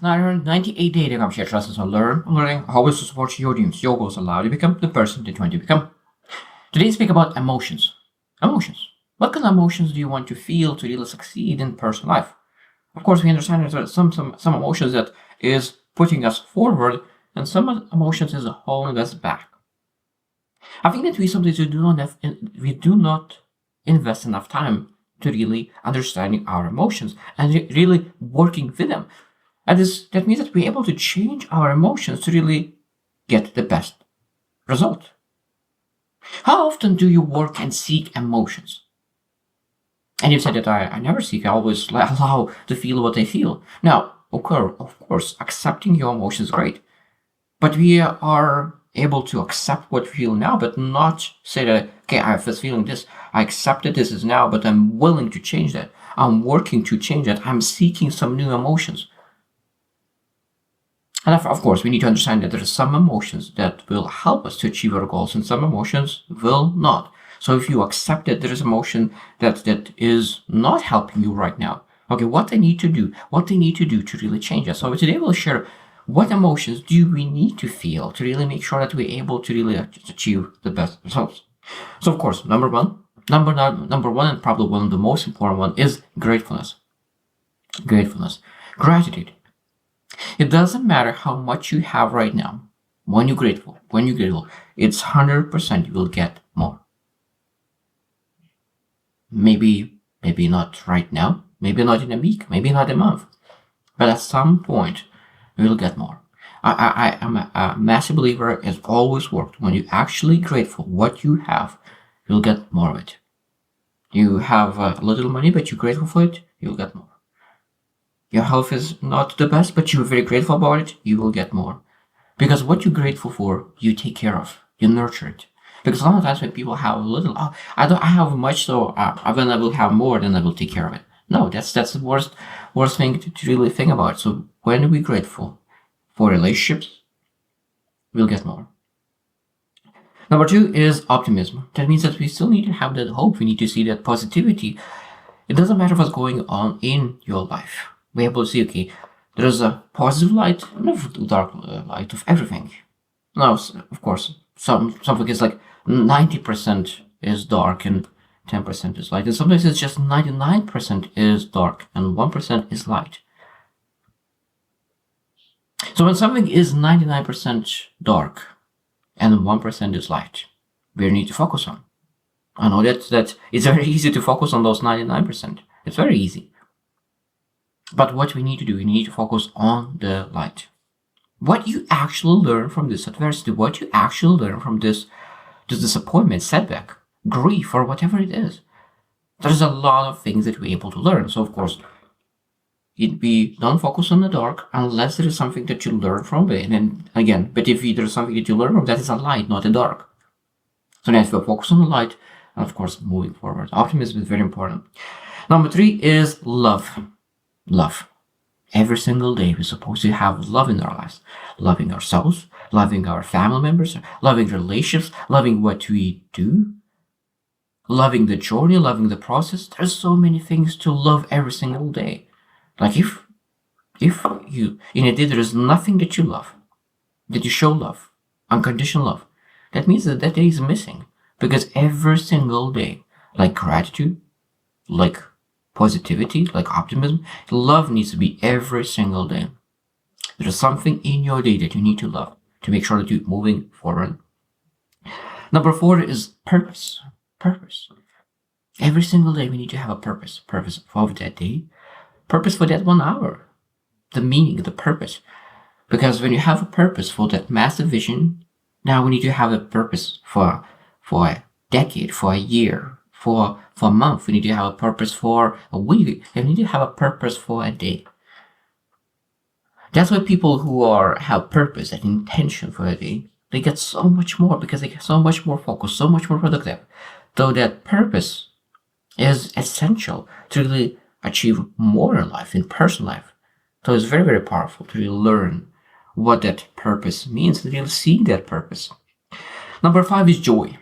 98 dating I'm shared lessons on learning how to support your dreams, your goals, allow you to become the person that you want to become. Today, we speak about emotions. Emotions. What kind of emotions do you want to feel to really succeed in personal life? Of course, we understand that there's some emotions that is putting us forward, and some emotions is holding us back. I think that we sometimes we do not invest enough time to really understanding our emotions and really working with them. And that means that we're able to change our emotions to really get the best result. How often do you work and seek emotions? And you said that I never seek, I always allow to feel what I feel. Now, of course, accepting your emotions is great. But we are able to accept what we feel now, but not say that, okay, I have this feeling this, I accepted this is now, but I'm willing to change that. I'm working to change that. I'm seeking some new emotions. And of course, we need to understand that there are some emotions that will help us to achieve our goals and some emotions will not. So if you accept that there is emotion that is not helping you right now, okay, what they need to do to really change that. So today we'll share what emotions do we need to feel to really make sure that we're able to really achieve the best results. So of course, number one, and probably one of the most important one is gratefulness. Gratitude. It doesn't matter how much you have right now. When you're grateful, it's 100% you will get more. Maybe not right now, maybe not in a week, maybe not a month, but at some point you will get more. I am a massive believer. It's always worked. When you're actually grateful what you have, you'll get more of it. You have a little money, but you're grateful for it, you'll get more. Your health is not the best, but you're very grateful about it, you will get more. Because what you're grateful for, you take care of, you nurture it. Because a lot of times when people have a little, I have much, so when I will have more, then I will take care of it. No, that's the worst thing to really think about. So when we're grateful for relationships, we'll get more. Number two is optimism. That means that we still need to have that hope. We need to see that positivity. It doesn't matter what's going on in your life. We're able to see, okay, there's a positive light and a dark light of everything. Now, of course, something is like 90% is dark and 10% is light. And sometimes it's just 99% is dark and 1% is light. So when something is 99% dark and 1% is light, we need to focus on. I know that it's very easy to focus on those 99%. It's very easy. But what we need to do, we need to focus on the light. What you actually learn from this adversity, what you actually learn from this disappointment, setback, grief, or whatever it is. There's a lot of things that we're able to learn. So of course, we don't focus on the dark unless there is something that you learn from it. And then again, but if there's something that you learn from, that is a light, not a dark. So now if we focus on the light, and of course, moving forward. Optimism is very important. Number three is love. Love. Every single day, we're supposed to have love in our lives. Loving ourselves, loving our family members, loving relationships, loving what we do, loving the journey, loving the process. There's so many things to love every single day. Like if you, in a day, there is nothing that you love, that you show love, unconditional love, that means that day is missing. Because every single day, like gratitude, like positivity, like optimism, love needs to be every single day. There is something in your day that you need to love to make sure that you're moving forward. Number four is purpose. Purpose. Every single day we need to have a purpose. Purpose for that day. Purpose for that 1 hour. The meaning, the purpose. Because when you have a purpose for that massive vision, now we need to have a purpose for a decade, for a year, for a month. We need to have a purpose for a week. And we need to have a purpose for a day. That's why people who have purpose and intention for a day, they get so much more because they get so much more focused, so much more productive. Though that purpose is essential to really achieve more in life, in personal life. So it's very, very powerful to really learn what that purpose means, to really see that purpose. Number five is joy.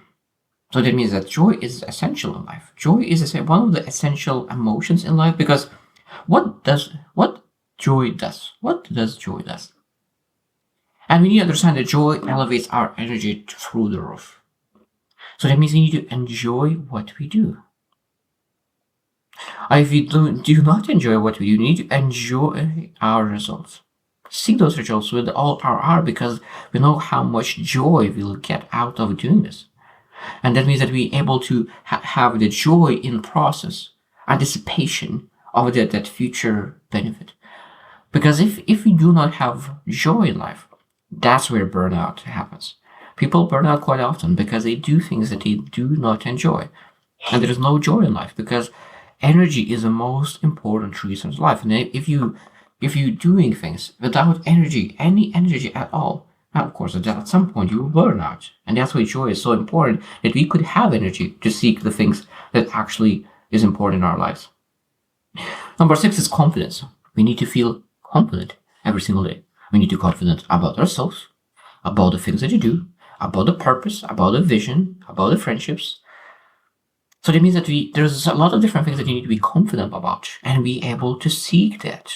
So that means that joy is essential in life. Joy is one of the essential emotions in life because what joy does. What does joy does? And we need to understand that joy elevates our energy through the roof. So that means we need to enjoy what we do. If you do not enjoy what we do, you need to enjoy our results. See those results with all our heart because we know how much joy we'll get out of doing this. And that means that we're able to have the joy in the process, anticipation of that future benefit. Because if we do not have joy in life, that's where burnout happens. People burn out quite often because they do things that they do not enjoy. And there is no joy in life because energy is the most important resource in life. And if you're doing things without energy, any energy at all, of course, at some point you will burn out. And that's why joy is so important, that we could have energy to seek the things that actually is important in our lives. Number 6 is confidence. We need to feel confident every single day. We need to be confident about ourselves, about the things that you do, about the purpose, about the vision, about the friendships. So that means that there's a lot of different things that you need to be confident about and be able to seek that.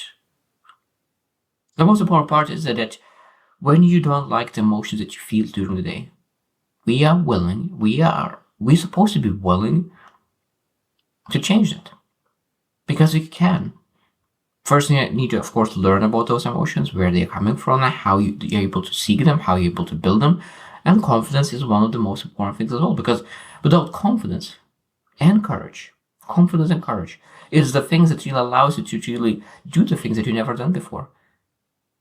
The most important part is that when you don't like the emotions that you feel during the day, we're supposed to be willing to change that. Because we can. First, you need to, of course, learn about those emotions, where they're coming from, and how you're able to seek them, how you're able to build them. And confidence is one of the most important things as well, because without confidence and courage is the things that really allows you to really do the things that you've never done before.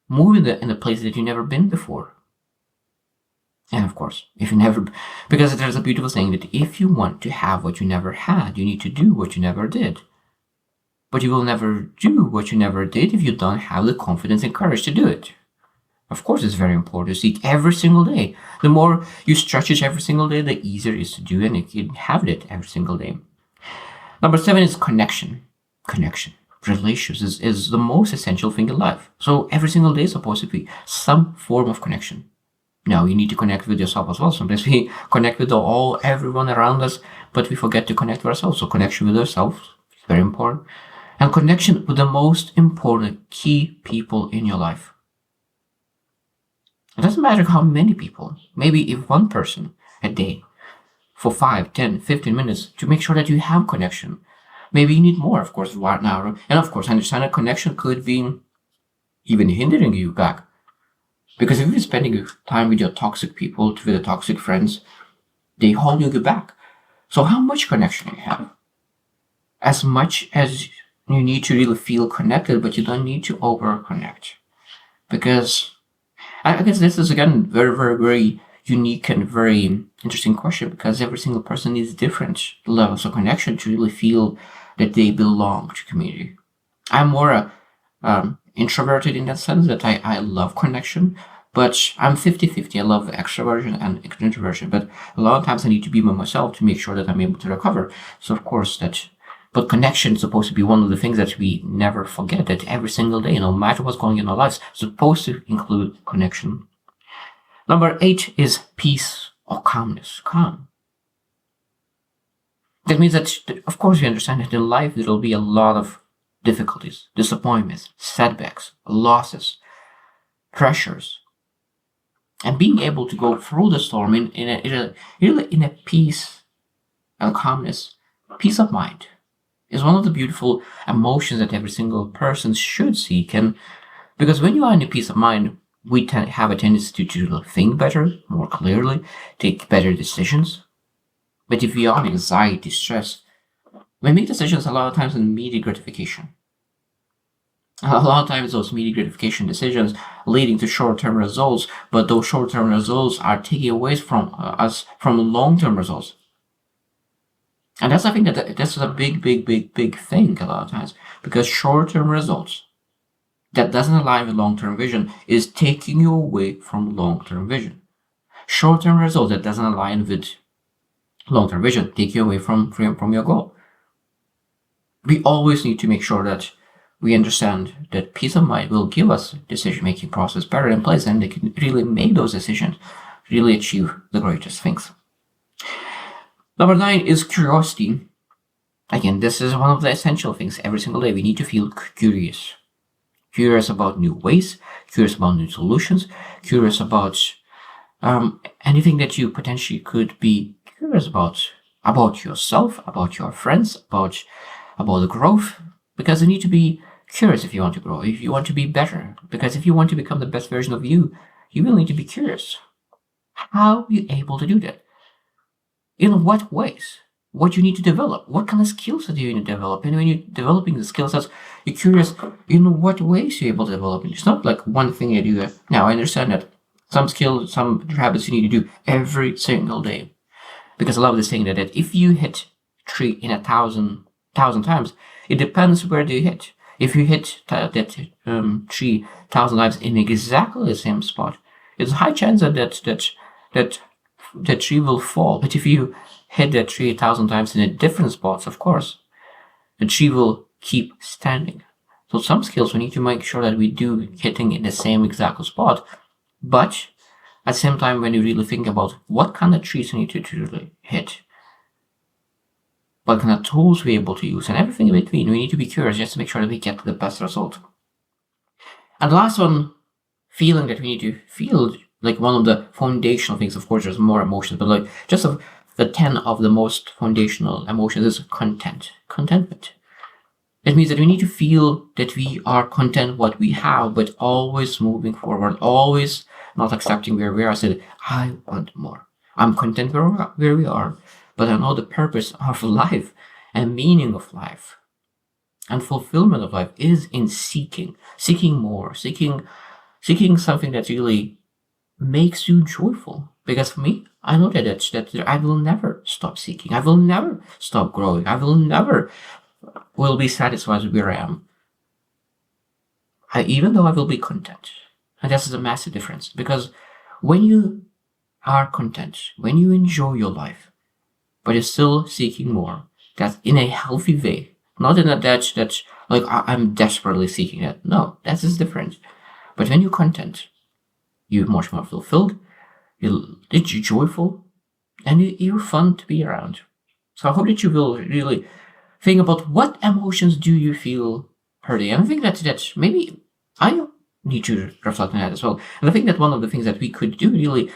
Move in the place that you've never been before. And of course, because there's a beautiful saying that if you want to have what you never had, you need to do what you never did. But you will never do what you never did if you don't have the confidence and courage to do it. Of course, it's very important to seek every single day. The more you stretch it every single day, the easier it is to do, and you can have it every single day. Number 7 is connection. Connection. Relationships is the most essential thing in life. So every single day is supposed to be some form of connection. Now, you need to connect with yourself as well. Sometimes we connect with everyone around us, but we forget to connect with ourselves. So connection with ourselves is very important. And connection with the most important key people in your life. It doesn't matter how many people, maybe if one person a day for 5, 10, 15 minutes to make sure that you have connection. Maybe you need more, of course, right now. And of course, I understand that connection could be even hindering you back. Because if you're spending time with your toxic people, with your toxic friends, they hold you back. So how much connection you have? As much as you need to really feel connected, but you don't need to over-connect. Because I guess this is, again, very, very, very unique and very interesting question, because every single person needs different levels of connection to really feel that they belong to community. I'm more introverted in that sense, that I love connection, but I'm 50-50. I love extroversion and introversion, but a lot of times I need to be by myself to make sure that I'm able to recover. So of course but connection is supposed to be one of the things that we never forget, that every single day, no matter what's going on in our lives, supposed to include connection. Number 8 is peace or calmness. Calm. That means that, of course, we understand that in life there will be a lot of difficulties, disappointments, setbacks, losses, pressures. And being able to go through the storm in a peace and calmness, peace of mind, is one of the beautiful emotions that every single person should seek. And because when you are in a peace of mind, we have a tendency to think better, more clearly, take better decisions. But if we are in anxiety, stress, we make decisions a lot of times in immediate gratification. A lot of times those immediate gratification decisions leading to short-term results, but those short-term results are taking away from us from long-term results. And that's, I think, that's a big thing a lot of times, because short-term results that doesn't align with long-term vision is taking you away from long-term vision. Short-term results that doesn't align with long-term vision take you away from your goal. We always need to make sure that we understand that peace of mind will give us decision-making process better in place, and they can really make those decisions, really achieve the greatest things. Number 9 is curiosity. Again, this is one of the essential things every single day. We need to feel curious. curious about new ways, curious about new solutions, curious about anything that you potentially could be curious about yourself, about your friends, about the growth, because you need to be curious if you want to grow, if you want to be better, because if you want to become the best version of you, you will need to be curious. How are you able to do that? In what ways? What you need to develop? What kind of skills do you need to develop? And when you're developing the skill sets, you're curious in what ways you're able to develop it. It's not like one thing you do. Now, I understand that some skills, some habits you need to do every single day. Because I love this saying that if you hit tree in 1,000 times, it depends where do you hit. If you hit that tree 1,000 times in exactly the same spot, it's a high chance that tree will fall. But if you hit that tree 1,000 times in a different spots, of course, the tree will keep standing. So some skills we need to make sure that we do hitting in the same exact spot. But at the same time, when you really think about what kind of trees you need to really hit, what kind of tools we're able to use, and everything in between, we need to be curious just to make sure that we get the best result. And the last one, feeling that we need to feel, like one of the foundational things, of course, there's more emotions, but like just the 10 of the most foundational emotions is contentment. It means that we need to feel that we are content what we have, but always moving forward, always not accepting where we are. I said, I want more. I'm content where we are, but I know the purpose of life and meaning of life and fulfillment of life is in seeking more, seeking something that really makes you joyful. Because for me, I know that I will never stop seeking. I will never stop growing. I will never will be satisfied with where I am. Even though I will be content. And this is a massive difference. Because when you are content, when you enjoy your life, but you're still seeking more, that's in a healthy way. Not in a that's like I'm desperately seeking it. No, that is different. But when you're content, you're much more fulfilled, you're joyful, and you're fun to be around. So I hope that you will really think about what emotions do you feel per day. And I think that maybe I need to reflect on that as well. And I think that one of the things that we could do really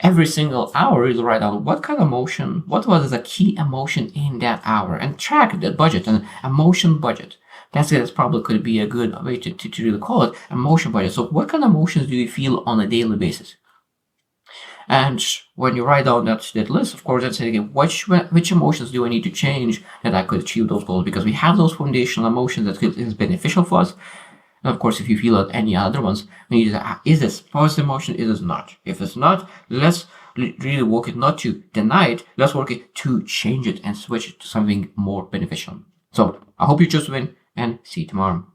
every single hour is write down what kind of emotion, what was the key emotion in that hour, and track the budget, an emotion budget. That's probably could be a good way to really call it emotion budget. So what kind of emotions do you feel on a daily basis? And when you write down that list, of course, then say again, which emotions do I need to change that I could achieve those goals? Because we have those foundational emotions that is beneficial for us. And of course, if you feel out any other ones, we need to say, is this positive emotion? Is this not? If it's not, let's really work it not to deny it. Let's work it to change it and switch it to something more beneficial. So I hope you just win and see you tomorrow.